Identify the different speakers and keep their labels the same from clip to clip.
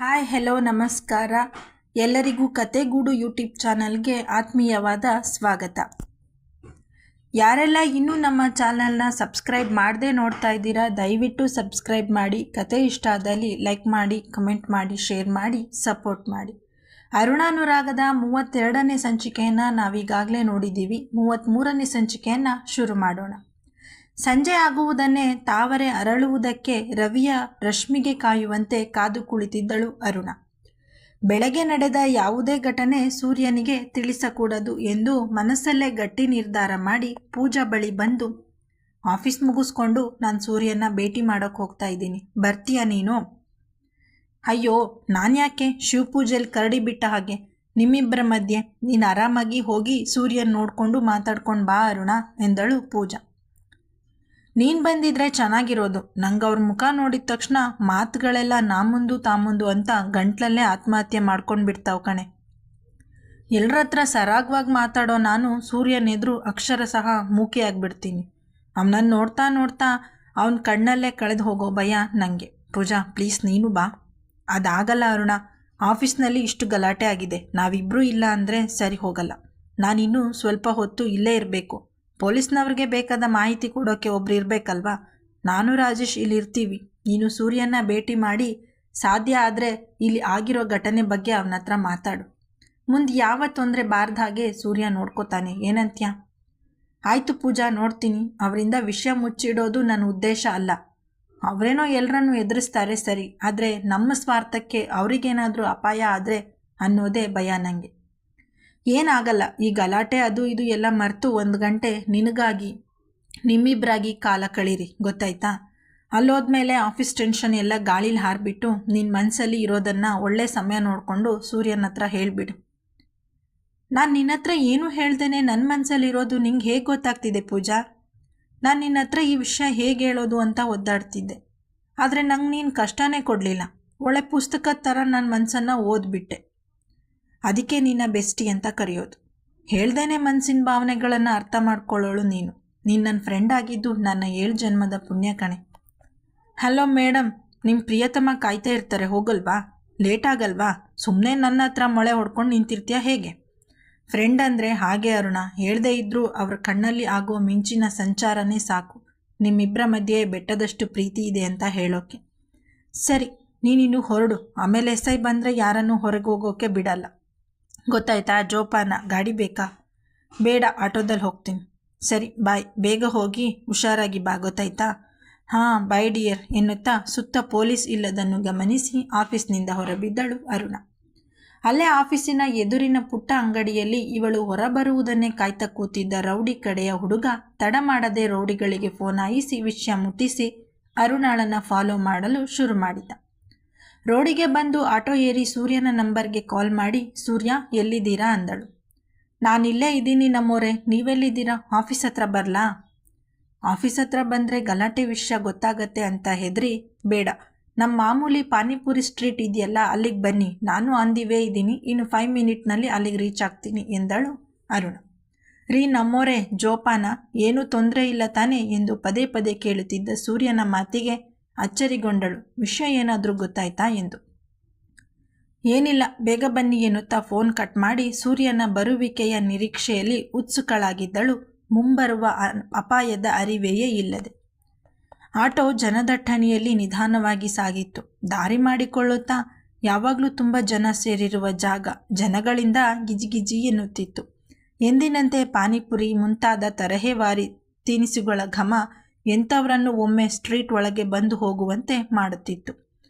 Speaker 1: Hi hello ನಮಸ್ಕಾರ. ಎಲ್ಲರಿಗೂ ಕತೆಗೂಡು YouTube ಚಾನಲ್ಗೆ ಆತ್ಮೀಯವಾದ ಸ್ವಾಗತ. ಯಾರೆಲ್ಲ ಇನ್ನೂ ನಮ್ಮ ಚಾನಲ್ನ ಸಬ್ಸ್ಕ್ರೈಬ್ ಮಾಡದೆ ನೋಡ್ತಾ ಇದ್ದೀರಾ, ದಯವಿಟ್ಟು ಸಬ್ಸ್ಕ್ರೈಬ್ ಮಾಡಿ. ಕತೆ ಇಷ್ಟ ಆದಲ್ಲಿ ಲೈಕ್ ಮಾಡಿ, ಕಮೆಂಟ್ ಮಾಡಿ, ಶೇರ್ ಮಾಡಿ, ಸಪೋರ್ಟ್ ಮಾಡಿ. ಅರುಣಾನುರಾಗದ 32ನೇ ಸಂಚಿಕೆಯನ್ನು ನಾವೀಗಾಗಲೇ ನೋಡಿದ್ದೀವಿ. 33ನೇ ಸಂಚಿಕೆಯನ್ನು ಶುರು ಮಾಡೋಣ. ಸಂಜೆ ಆಗುವುದನ್ನೇ ತಾವರೆ ಅರಳುವುದಕ್ಕೆ ರವಿಯ ರಶ್ಮಿಗೆ ಕಾಯುವಂತೆ ಕಾದು ಕುಳಿತಿದ್ದಳು ಅರುಣ. ಬೆಳಗ್ಗೆ ನಡೆದ ಯಾವುದೇ ಘಟನೆ ಸೂರ್ಯನಿಗೆ ತಿಳಿಸಕೂಡದು ಎಂದು ಮನಸ್ಸಲ್ಲೇ ಗಟ್ಟಿ ನಿರ್ಧಾರ ಮಾಡಿ ಪೂಜಾ ಬಳಿ ಬಂದು, ಆಫೀಸ್ ಮುಗಿಸ್ಕೊಂಡು ನಾನು ಸೂರ್ಯನ ಭೇಟಿ ಮಾಡೋಕ್ಕೆ ಹೋಗ್ತಾ ಇದ್ದೀನಿ, ಬರ್ತೀಯ ನೀನು? ಅಯ್ಯೋ, ನಾನ್ಯಾಕೆ? ಶಿವಪೂಜೆಯಲ್ಲಿ ಕರಡಿ ಬಿಟ್ಟ ಹಾಗೆ ನಿಮ್ಮಿಬ್ಬರ ಮಧ್ಯೆ. ನೀನು ಆರಾಮಾಗಿ ಹೋಗಿ ಸೂರ್ಯನ ನೋಡಿಕೊಂಡು ಮಾತಾಡ್ಕೊಂಡು ಬಾ ಅರುಣ ಎಂದಳು ಪೂಜಾ. ನೀನು ಬಂದಿದ್ರೆ ಚೆನ್ನಾಗಿರೋದು. ನಂಗೆ ಅವ್ರ ಮುಖ ನೋಡಿದ ತಕ್ಷಣ ಮಾತುಗಳೆಲ್ಲ ನಾಮುಂದು ತಾಮುಂದು ಅಂತ ಗಂಟ್ಲಲ್ಲೇ ಆತ್ಮಹತ್ಯೆ ಮಾಡ್ಕೊಂಡು ಬಿಡ್ತಾವೆ ಕಣೆ. ಎಲ್ಲರ ಹತ್ರ ಸರಾಗವಾಗಿ ಮಾತಾಡೋ ನಾನು ಸೂರ್ಯನೆದುರು ಅಕ್ಷರ ಸಹ ಮೂಕೆಯಾಗಿಬಿಡ್ತೀನಿ. ಅವನನ್ನು ನೋಡ್ತಾ ನೋಡ್ತಾ ಅವನ ಕಣ್ಣಲ್ಲೇ ಕಳೆದು ಹೋಗೋ ಭಯ ನನಗೆ. ಪೂಜಾ ಪ್ಲೀಸ್ ನೀನು ಬಾ. ಅದಾಗಲ್ಲ ಅರುಣ, ಆಫೀಸ್ನಲ್ಲಿ ಇಷ್ಟು ಗಲಾಟೆ ಆಗಿದೆ, ನಾವಿಬ್ಬರೂ ಇಲ್ಲ ಅಂದರೆ ಸರಿ ಹೋಗಲ್ಲ. ನಾನಿನ್ನೂ ಸ್ವಲ್ಪ ಹೊತ್ತು ಇಲ್ಲೇ ಇರಬೇಕು. ಪೊಲೀಸ್ನವ್ರಿಗೆ ಬೇಕಾದ ಮಾಹಿತಿ ಕೊಡೋಕ್ಕೆ ಒಬ್ರು ಇರಬೇಕಲ್ವಾ? ನಾನು ರಾಜೇಶ್ ಇಲ್ಲಿ ಇರ್ತೀವಿ. ನೀನು ಸೂರ್ಯನ ಭೇಟಿ ಮಾಡಿ ಸಾಧ್ಯ ಆದರೆ ಇಲ್ಲಿ ಆಗಿರೋ ಘಟನೆ ಬಗ್ಗೆ ಅವನ ಹತ್ರ ಮಾತಾಡು. ಮುಂದೆ ಯಾವ ತೊಂದರೆ ಬಾರ್ದ ಹಾಗೆ ಸೂರ್ಯ ನೋಡ್ಕೋತಾನೆ, ಏನಂತ್ಯ? ಆಯಿತು ಪೂಜಾ, ನೋಡ್ತೀನಿ. ಅವರಿಂದ ವಿಷಯ ಮುಚ್ಚಿಡೋದು ನನ್ನ ಉದ್ದೇಶ ಅಲ್ಲ. ಅವರೇನೋ ಎಲ್ಲರನ್ನೂ ಎದುರಿಸ್ತಾರೆ ಸರಿ, ಆದರೆ ನಮ್ಮ ಸ್ವಾರ್ಥಕ್ಕೆ ಅವರಿಗೇನಾದರೂ ಅಪಾಯ ಆದರೆ ಅನ್ನೋದೇ ಭಯ ನನಗೆ. ಏನಾಗಲ್ಲ, ಈ ಗಲಾಟೆ ಅದು ಇದು ಎಲ್ಲ ಮರೆತು 1 ಗಂಟೆ ನಿನಗಾಗಿ ನಿಮ್ಮಿಬ್ಬರಾಗಿ ಕಾಲ ಕಳೀರಿ, ಗೊತ್ತಾಯ್ತಾ? ಅಲ್ಲೋದ್ಮೇಲೆ ಆಫೀಸ್ ಟೆನ್ಷನ್ ಎಲ್ಲ ಗಾಳೀಲಿ ಹಾರಿಬಿಟ್ಟು ನಿನ್ನ ಮನಸ್ಸಲ್ಲಿ ಇರೋದನ್ನು ಒಳ್ಳೆ ಸಮಯ ನೋಡಿಕೊಂಡು ಸೂರ್ಯನ ಹತ್ರ ಹೇಳಿಬಿಡು. ನಾನು ನಿನ್ನ ಹತ್ರ ಏನೂ ಹೇಳ್ದೇನೆ ನನ್ನ ಮನಸ್ಸಲ್ಲಿರೋದು ನಿಂಗೆ ಹೇಗೆ ಗೊತ್ತಾಗ್ತಿದೆ ಪೂಜಾ? ನಾನು ನಿನ್ನ ಹತ್ರ ಈ ವಿಷಯ ಹೇಗೆ ಹೇಳೋದು ಅಂತ ಒದ್ದಾಡ್ತಿದ್ದೆ. ಆದರೆ ನಂಗೆ ನೀನು ಕಷ್ಟನೇ ಕೊಡಲಿಲ್ಲ. ಒಳ್ಳೆ ಪುಸ್ತಕದ ಥರ ನನ್ನ ಮನಸ್ಸನ್ನು ಓದ್ಬಿಟ್ಟೆ. ಅದಕ್ಕೆ ನಿನ್ನ ಬೆಸ್ಟಿ ಅಂತ ಕರೆಯೋದು. ಹೇಳ್ದೇನೆ ಮನಸ್ಸಿನ ಭಾವನೆಗಳನ್ನು ಅರ್ಥ ಮಾಡ್ಕೊಳ್ಳೋಳು ನೀನು. ನನ್ನ ಫ್ರೆಂಡ್ ಆಗಿದ್ದು ನನ್ನ 7 ಜನ್ಮದ ಪುಣ್ಯ ಕಣೆ. ಹಲೋ ಮೇಡಮ್, ನಿಮ್ಮ ಪ್ರಿಯತಮ ಕಾಯ್ತಾ ಇರ್ತಾರೆ, ಹೋಗಲ್ವಾ? ಲೇಟ್ ಆಗಲ್ವಾ? ಸುಮ್ಮನೆ ನನ್ನ ಹತ್ರ ಮೊಳೆ ಹೊಡ್ಕೊಂಡು ನಿಂತಿರ್ತೀಯ ಹೇಗೆ? ಫ್ರೆಂಡ್ ಅಂದರೆ ಹಾಗೆ ಅರುಣ. ಹೇಳ್ದೇ ಇದ್ದರೂ ಅವ್ರ ಕಣ್ಣಲ್ಲಿ ಆಗೋ ಮಿಂಚಿನ ಸಂಚಾರನೇ ಸಾಕು ನಿಮ್ಮಿಬ್ಬರ ಮಧ್ಯೆ ಬೆಟ್ಟದಷ್ಟು ಪ್ರೀತಿ ಇದೆ ಅಂತ ಹೇಳೋಕ್ಕೆ. ಸರಿ, ನೀನಿನ್ನು ಹೊರಡು. ಆಮೇಲೆ SI ಬಂದರೆ ಯಾರನ್ನೂ ಹೊರಗೆ ಹೋಗೋಕ್ಕೆ ಬಿಡಲ್ಲ, ಗೊತ್ತಾಯ್ತಾ? ಜೋಪಾನ. ಗಾಡಿ ಬೇಕಾ? ಬೇಡ, ಆಟೋದಲ್ಲಿ ಹೋಗ್ತೀನಿ. ಸರಿ ಬಾಯ್, ಬೇಗ ಹೋಗಿ ಹುಷಾರಾಗಿ ಬಾ, ಗೊತ್ತಾಯ್ತಾ? ಹಾಂ ಬಾಯ್ ಡಿಯರ್ ಎನ್ನುತ್ತಾ ಸುತ್ತ ಪೊಲೀಸ್ ಇಲ್ಲದನ್ನು ಗಮನಿಸಿ ಆಫೀಸ್ನಿಂದ ಹೊರಬಿದ್ದಳು ಅರುಣ. ಅಲ್ಲೇ ಆಫೀಸಿನ ಎದುರಿನ ಪುಟ್ಟ ಅಂಗಡಿಯಲ್ಲಿ ಇವಳು ಹೊರಬರುವುದನ್ನೇ ಕಾಯ್ತಾ ಕೂತಿದ್ದ ರೌಡಿ ಕಡೆಯ ಹುಡುಗ ತಡ ಮಾಡದೆ ರೌಡಿಗಳಿಗೆ ಫೋನ್ ಹಾಯಿಸಿ ವಿಷಯ ಮುಟ್ಟಿಸಿ ಅರುಣಾಳನ್ನು ಫಾಲೋ ಮಾಡಲು ಶುರು ಮಾಡಿದ. ರೋಡಿಗೆ ಬಂದು ಆಟೋ ಏರಿ ಸೂರ್ಯನ ನಂಬರ್ಗೆ ಕಾಲ್ ಮಾಡಿ, ಸೂರ್ಯ ಎಲ್ಲಿದ್ದೀರಾ ಅಂದಳು. ನಾನಿಲ್ಲೇ ಇದ್ದೀನಿ ನಮ್ಮೋರೆ, ನೀವೆಲ್ಲಿದ್ದೀರಾ? ಆಫೀಸ್ ಹತ್ರ ಬರಲಾ? ಆಫೀಸ್ ಹತ್ರ ಬಂದರೆ ಗಲಾಟೆ ವಿಷಯ ಗೊತ್ತಾಗತ್ತೆ ಅಂತ ಹೆದರಿ, ಬೇಡ, ನಮ್ಮ ಮಾಮೂಲಿ ಪಾನಿಪುರಿ ಸ್ಟ್ರೀಟ್ ಇದೆಯಲ್ಲ, ಅಲ್ಲಿಗೆ ಬನ್ನಿ. ನಾನು ಆನ್ ದಿ ವೇ ಇದ್ದೀನಿ, ಇನ್ನು 5 ಮಿನಿಟ್ನಲ್ಲಿ ಅಲ್ಲಿಗೆ ರೀಚ್ ಆಗ್ತೀನಿ ಎಂದಳು ಅರುಣ. ರೀ ನಮ್ಮೋರೆ, ಜೋಪಾನ, ಏನೂ ತೊಂದರೆ ಇಲ್ಲ ತಾನೇ ಎಂದು ಪದೇ ಪದೇ ಕೇಳುತ್ತಿದ್ದ ಸೂರ್ಯನ ಮಾತಿಗೆ ಅಚ್ಚರಿಗೊಂಡಳು. ವಿಷಯ ಏನಾದರೂ ಗೊತ್ತಾಯ್ತಾ ಎಂದು. ಏನಿಲ್ಲ, ಬೇಗ ಬನ್ನಿ ಎನ್ನುತ್ತಾ ಫೋನ್ ಕಟ್ ಮಾಡಿ ಸೂರ್ಯನ ಬರುವಿಕೆಯ ನಿರೀಕ್ಷೆಯಲ್ಲಿ ಉತ್ಸುಕಳಾಗಿದ್ದಳು, ಮುಂಬರುವ ಅಪಾಯದ ಅರಿವೆಯೇ ಇಲ್ಲದೆ. ಆಟೋ ಜನದಟ್ಟಣೆಯಲ್ಲಿ ನಿಧಾನವಾಗಿ ಸಾಗಿತ್ತು. ದಾರಿ ಮಾಡಿಕೊಳ್ಳುತ್ತಾ ಯಾವಾಗಲೂ ತುಂಬ ಜನ ಸೇರಿರುವ ಜಾಗ ಜನಗಳಿಂದ ಗಿಜಿಗಿಜಿ ಎನ್ನುತ್ತಿತ್ತು. ಎಂದಿನಂತೆ ಪಾನಿಪುರಿ ಮುಂತಾದ ತರಹೇವಾರಿ ತಿನಿಸುಗಳ ಘಮ ಎಂಥವರನ್ನು ಒಮ್ಮೆ ಸ್ಟ್ರೀಟ್ ಒಳಗೆ ಬಂದು ಹೋಗುವಂತೆ ಮಾಡುತ್ತಿತ್ತು.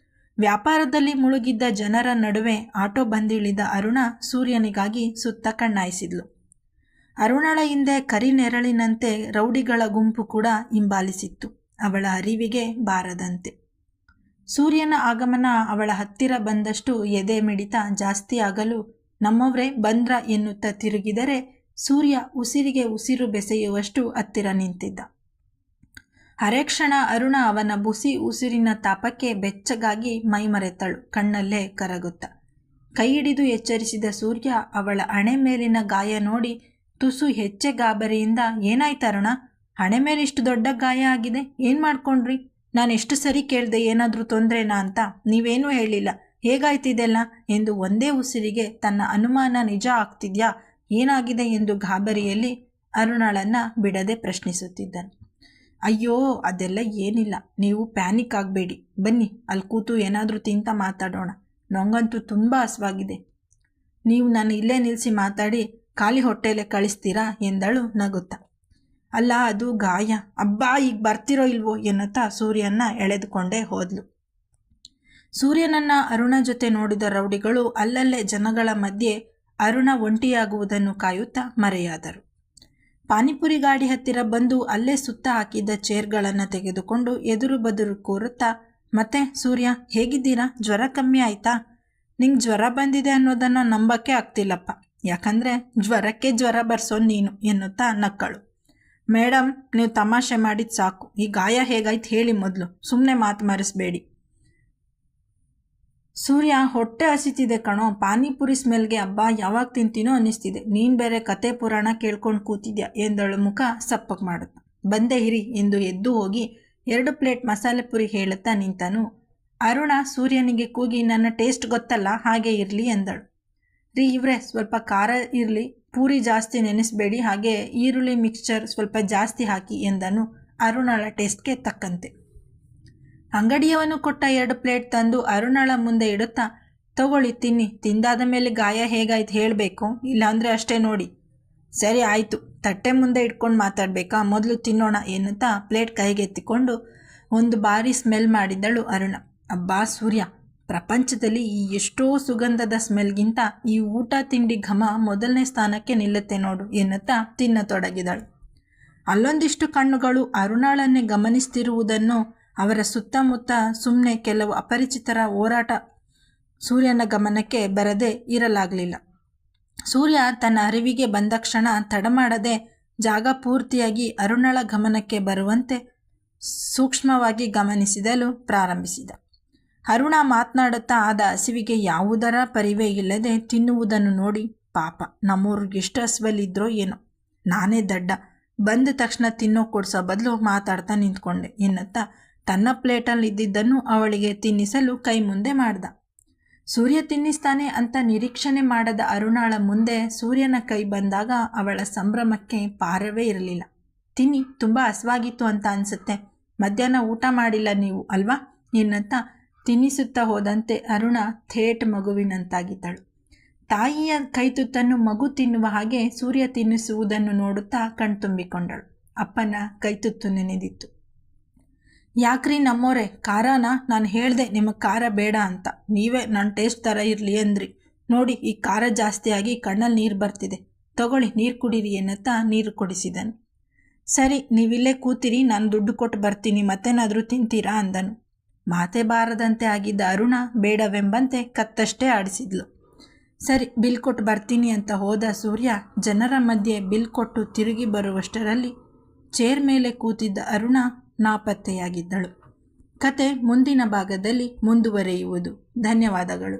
Speaker 1: ವ್ಯಾಪಾರದಲ್ಲಿ ಮುಳುಗಿದ್ದ ಜನರ ನಡುವೆ ಆಟೋ ಬಂದಿಳಿದ ಅರುಣ ಸೂರ್ಯನಿಗಾಗಿ ಸುತ್ತ ಕಣ್ಣಾಯಿಸಿದ್ಲು. ಅರುಣಳ ಹಿಂದೆ ಕರಿನೆರಳಿನಂತೆ ರೌಡಿಗಳ ಗುಂಪು ಕೂಡ ಹಿಂಬಾಲಿಸಿತ್ತು, ಅವಳ ಅರಿವಿಗೆ ಬಾರದಂತೆ. ಸೂರ್ಯನ ಆಗಮನ ಅವಳ ಹತ್ತಿರ ಬಂದಷ್ಟು ಎದೆ ಮಿಡಿತ ಜಾಸ್ತಿ ಆಗಲು, ನಮ್ಮವರೇ ಬಂದ್ರ ಎನ್ನುತ್ತಾ ತಿರುಗಿದರೆ ಸೂರ್ಯ ಉಸಿರಿಗೆ ಉಸಿರು ಬೆಸೆಯುವಷ್ಟು ಹತ್ತಿರ ನಿಂತಿದ್ದ. ಅರೆಕ್ಷಣ ಅರುಣ ಅವನ ಬುಸಿ ಉಸಿರಿನ ತಾಪಕ್ಕೆ ಬೆಚ್ಚಗಾಗಿ ಮೈಮರೆತಳು, ಕಣ್ಣಲ್ಲೇ ಕರಗುತ್ತ. ಕೈ ಹಿಡಿದು ಎಚ್ಚರಿಸಿದ ಸೂರ್ಯ ಅವಳ ಹಣೆ ಮೇಲಿನ ಗಾಯ ನೋಡಿ ತುಸು ಹೆಚ್ಚೆ ಗಾಬರಿಯಿಂದ, ಏನಾಯ್ತು ಅರುಣ? ಹಣೆ ಮೇಲೆ ಇಷ್ಟು ದೊಡ್ಡ ಗಾಯ ಆಗಿದೆ, ಏನು ಮಾಡ್ಕೊಂಡ್ರಿ? ನಾನು ಎಷ್ಟು ಸರಿ ಕೇಳಿದೆ ಏನಾದರೂ ತೊಂದರೆನಾ ಅಂತ, ನೀವೇನೂ ಹೇಳಿಲ್ಲ. ಹೇಗಾಯ್ತಿದೆಲ್ಲ ಎಂದು ಒಂದೇ ಉಸಿರಿಗೆ ತನ್ನ ಅನುಮಾನ ನಿಜ ಆಗ್ತಿದ್ಯಾ, ಏನಾಗಿದೆ ಎಂದು ಗಾಬರಿಯಲ್ಲಿ ಅರುಣಳನ್ನು ಬಿಡದೆ ಪ್ರಶ್ನಿಸುತ್ತಿದ್ದನು. ಅಯ್ಯೋ ಅದೆಲ್ಲ ಏನಿಲ್ಲ, ನೀವು ಪ್ಯಾನಿಕ್ ಆಗಬೇಡಿ, ಬನ್ನಿ ಅಲ್ಲಿ ಕೂತು ಏನಾದರೂ ತಿಂತ ಮಾತಾಡೋಣ, ನನಗಂತೂ ತುಂಬ ಹಸಿವಾಗಿದೆ. ನೀವು ನಾನು ಇಲ್ಲೇ ನಿಲ್ಲಿಸಿ ಮಾತಾಡಿ ಖಾಲಿ ಹೊಟ್ಟೆಲೆ ಕಳಿಸ್ತೀರಾ ಎಂದಳು ನಗುತ್ತಾ. ಅಲ್ಲ ಅದು ಗಾಯ, ಅಬ್ಬಾ ಈಗ ಬರ್ತಿರೋ ಇಲ್ವೋ ಎನ್ನುತ್ತಾ ಸೂರ್ಯನ ಎಳೆದುಕೊಂಡೇ ಹೋದ್ಲು. ಸೂರ್ಯನನ್ನ ಅರುಣ ಜೊತೆ ನೋಡಿದ ರೌಡಿಗಳು ಅಲ್ಲಲ್ಲೇ ಜನಗಳ ಮಧ್ಯೆ ಅರುಣ ಒಂಟಿಯಾಗುವುದನ್ನು ಕಾಯುತ್ತಾ ಮರೆಯಾದರು. ಪಾನಿಪುರಿ ಗಾಡಿ ಹತ್ತಿರ ಬಂದು ಅಲ್ಲೇ ಸುತ್ತ ಹಾಕಿದ್ದ ಚೇರ್ಗಳನ್ನು ತೆಗೆದುಕೊಂಡು ಎದುರು ಬದುರು ಕೂರುತ್ತಾ, ಮತ್ತೆ ಸೂರ್ಯ ಹೇಗಿದ್ದೀರಾ, ಜ್ವರ ಕಮ್ಮಿ ಆಯ್ತಾ? ನಿಂಗೆ ಜ್ವರ ಬಂದಿದೆ ಅನ್ನೋದನ್ನು ನಂಬಕ್ಕೆ ಆಗ್ತಿಲ್ಲಪ್ಪ, ಯಾಕಂದರೆ ಜ್ವರಕ್ಕೆ ಜ್ವರ ಬರ್ಸೋ ನೀನು ಎನ್ನುತ್ತಾ ನಕ್ಕಳು. ಮೇಡಮ್, ನೀವು ತಮಾಷೆ ಮಾಡಿದ್ದು ಸಾಕು, ಈ ಗಾಯ ಹೇಗಾಯ್ತು ಹೇಳಿ ಮೊದಲು, ಸುಮ್ಮನೆ ಮಾತು ಮರೆಸಬೇಡಿ. ಸೂರ್ಯ, ಹೊಟ್ಟೆ ಹಸಿತಿದೆ ಕಣೋ, ಪಾನಿಪುರಿ ಸ್ಮೆಲ್ಗೆ ಅಬ್ಬಾ ಯಾವಾಗ ತಿಂತೀನೋ ಅನ್ನಿಸ್ತಿದೆ, ನೀನು ಬೇರೆ ಕತೆ ಪುರಾಣ ಕೇಳ್ಕೊಂಡು ಕೂತಿದ್ಯಾ ಎಂದಳು ಮುಖ ಸಪ್ಪಗೆ ಮಾಡುತ್ತಾ. ಬಂದೆ ಇರಿ ಎಂದು ಎದ್ದು ಹೋಗಿ 2 ಪ್ಲೇಟ್ ಮಸಾಲೆ ಪುರಿ ಹೇಳುತ್ತಾ ನಿಂತನು. ಅರುಣ ಸೂರ್ಯನಿಗೆ ಕೂಗಿ, ನನ್ನ ಟೇಸ್ಟ್ ಗೊತ್ತಲ್ಲ, ಹಾಗೆ ಇರಲಿ ಎಂದಳು. ರೀ ಇವ್ರೆ, ಸ್ವಲ್ಪ ಖಾರ ಇರಲಿ, ಪೂರಿ ಜಾಸ್ತಿ ನೆನೆಸಬೇಡಿ, ಹಾಗೆ ಈರುಳ್ಳಿ ಮಿಕ್ಸ್ಚರ್ ಸ್ವಲ್ಪ ಜಾಸ್ತಿ ಹಾಕಿ ಎಂದನು ಅರುಣಳ ಟೇಸ್ಟ್ಗೆ ತಕ್ಕಂತೆ. ಅಂಗಡಿಯವನು ಕೊಟ್ಟ 2 ಪ್ಲೇಟ್ ತಂದು ಅರುಣಳ ಮುಂದೆ ಇಡುತ್ತಾ, ತಗೊಳ್ಳಿ ತಿನ್ನಿ, ತಿಂದಾದ ಮೇಲೆ ಗಾಯ ಹೇಗಾಯ್ತು ಹೇಳಬೇಕು, ಇಲ್ಲಾಂದರೆ ಅಷ್ಟೇ ನೋಡಿ. ಸರಿ ಆಯಿತು, ತಟ್ಟೆ ಮುಂದೆ ಇಟ್ಕೊಂಡು ಮಾತಾಡಬೇಕಾ, ಮೊದಲು ತಿನ್ನೋಣ ಎನ್ನುತ್ತಾ ಪ್ಲೇಟ್ ಕೈಗೆತ್ತಿಕೊಂಡು ಒಂದು ಬಾರಿ ಸ್ಮೆಲ್ ಮಾಡಿದ್ದಳು ಅರುಣ. ಅಬ್ಬಾ ಸೂರ್ಯ, ಪ್ರಪಂಚದಲ್ಲಿ ಈ ಎಷ್ಟೋ ಸುಗಂಧದ ಸ್ಮೆಲ್ಗಿಂತ ಈ ಊಟ ತಿಂಡಿ ಘಮ ಮೊದಲನೇ ಸ್ಥಾನಕ್ಕೆ ನಿಲ್ಲುತ್ತೆ ನೋಡು ಎನ್ನುತ್ತಾ ತಿನ್ನತೊಡಗಿದಳು. ಅಲ್ಲೊಂದಿಷ್ಟು ಕಣ್ಣುಗಳು ಅರುಣಳನ್ನೇ ಗಮನಿಸ್ತಿರುವುದನ್ನು, ಅವರ ಸುತ್ತಮುತ್ತ ಸುಮ್ಮನೆ ಕೆಲವು ಅಪರಿಚಿತರ ಓಡಾಟ ಸೂರ್ಯನ ಗಮನಕ್ಕೆ ಬರದೇ ಇರಲಾಗಲಿಲ್ಲ. ಸೂರ್ಯ ತನ್ನ ಅರಿವಿಗೆ ಬಂದ ಕ್ಷಣ ತಡಮಾಡದೆ ಜಾಗ ಪೂರ್ತಿಯಾಗಿ ಅರುಣಳ ಗಮನಕ್ಕೆ ಬರುವಂತೆ ಸೂಕ್ಷ್ಮವಾಗಿ ಗಮನಿಸಿದಲು ಪ್ರಾರಂಭಿಸಿದ. ಅರುಣ ಮಾತನಾಡುತ್ತಾ ಆದ ಹಸಿವಿಗೆ ಯಾವುದರ ಪರಿವೇ ಇಲ್ಲದೆ ತಿನ್ನುವುದನ್ನು ನೋಡಿ, ಪಾಪ ನಮ್ಮೂರಿಗೆ ಎಷ್ಟು ಹಸಿವಲ್ಲಿದ್ರೋ ಏನೋ, ನಾನೇ ದಡ್ಡ, ಬಂದ ತಕ್ಷಣ ತಿನ್ನೋ ಕೊಡಿಸೋ ಬದಲು ಮಾತಾಡ್ತಾ ನಿಂತ್ಕೊಂಡೆ ಎನ್ನುತ್ತಾ ತನ್ನ ಪ್ಲೇಟಲ್ಲಿ ಇದ್ದಿದ್ದನ್ನು ಅವಳಿಗೆ ತಿನ್ನಿಸಲು ಕೈ ಮುಂದೆ ಮಾಡ್ದ. ಸೂರ್ಯ ತಿನ್ನಿಸ್ತಾನೆ ಅಂತ ನಿರೀಕ್ಷಣೆ ಮಾಡದ ಅರುಣಾಳ ಮುಂದೆ ಸೂರ್ಯನ ಕೈ ಬಂದಾಗ ಅವಳ ಸಂಭ್ರಮಕ್ಕೆ ಪಾರವೇ ಇರಲಿಲ್ಲ. ತಿನ್ನಿ, ತುಂಬ ಹಸಿವಾಗಿತ್ತು ಅಂತ ಅನಿಸುತ್ತೆ, ಮಧ್ಯಾಹ್ನ ಊಟ ಮಾಡಿಲ್ಲ ನೀವು ಅಲ್ವಾ ಎನ್ನುತ್ತಾ ತಿನ್ನಿಸುತ್ತಾ ಹೋದಂತೆ ಅರುಣ ಥೇಟ್ ಮಗುವಿನಂತಾಗಿದ್ದಳು. ತಾಯಿಯ ಕೈತುತ್ತನ್ನು ಮಗು ತಿನ್ನುವ ಹಾಗೆ ಸೂರ್ಯ ತಿನ್ನಿಸುವುದನ್ನು ನೋಡುತ್ತಾ ಕಣ್ತುಂಬಿಕೊಂಡಳು. ಅಪ್ಪನ ಕೈತುತ್ತು ನೆನೆದಿತ್ತು. ಯಾಕ್ರಿ ನಮ್ಮೋರೆ, ಖಾರನ? ನಾನು ಹೇಳಿದೆ ನಿಮಗೆ ಖಾರ ಬೇಡ ಅಂತ, ನೀವೇ ನನ್ನ ಟೇಸ್ಟ್ ಥರ ಇರಲಿ ಅಂದ್ರಿ, ನೋಡಿ ಈ ಖಾರ ಜಾಸ್ತಿಯಾಗಿ ಕಣ್ಣಲ್ಲಿ ನೀರು ಬರ್ತಿದೆ, ತಗೊಳ್ಳಿ ನೀರು ಕುಡೀರಿ ಎನ್ನುತ್ತಾ ನೀರು ಕುಡಿಸಿದನು. ಸರಿ ನೀವಿಲ್ಲೇ ಕೂತಿರಿ, ನಾನು ದುಡ್ಡು ಕೊಟ್ಟು ಬರ್ತೀನಿ, ಮತ್ತೇನಾದರೂ ತಿಂತೀರಾ ಅಂದನು. ಮಾತೆ ಬಾರದಂತೆ ಆಗಿದ್ದ ಅರುಣ ಬೇಡವೆಂಬಂತೆ ಕತ್ತಷ್ಟೇ ಆಡಿಸಿದ್ಲು. ಸರಿ ಬಿಲ್ ಕೊಟ್ಟು ಬರ್ತೀನಿ ಅಂತ ಹೋದ ಸೂರ್ಯ ಜನರ ಮಧ್ಯೆ ಬಿಲ್ ಕೊಟ್ಟು ತಿರುಗಿ ಬರುವಷ್ಟರಲ್ಲಿ ಚೇರ್ ಮೇಲೆ ಕೂತಿದ್ದ ಅರುಣ ನಾಪತ್ತೆಯಾಗಿದ್ದಳು. ಕತೆ ಮುಂದಿನ ಭಾಗದಲ್ಲಿ ಮುಂದುವರಿಯುವುದು. ಧನ್ಯವಾದಗಳು.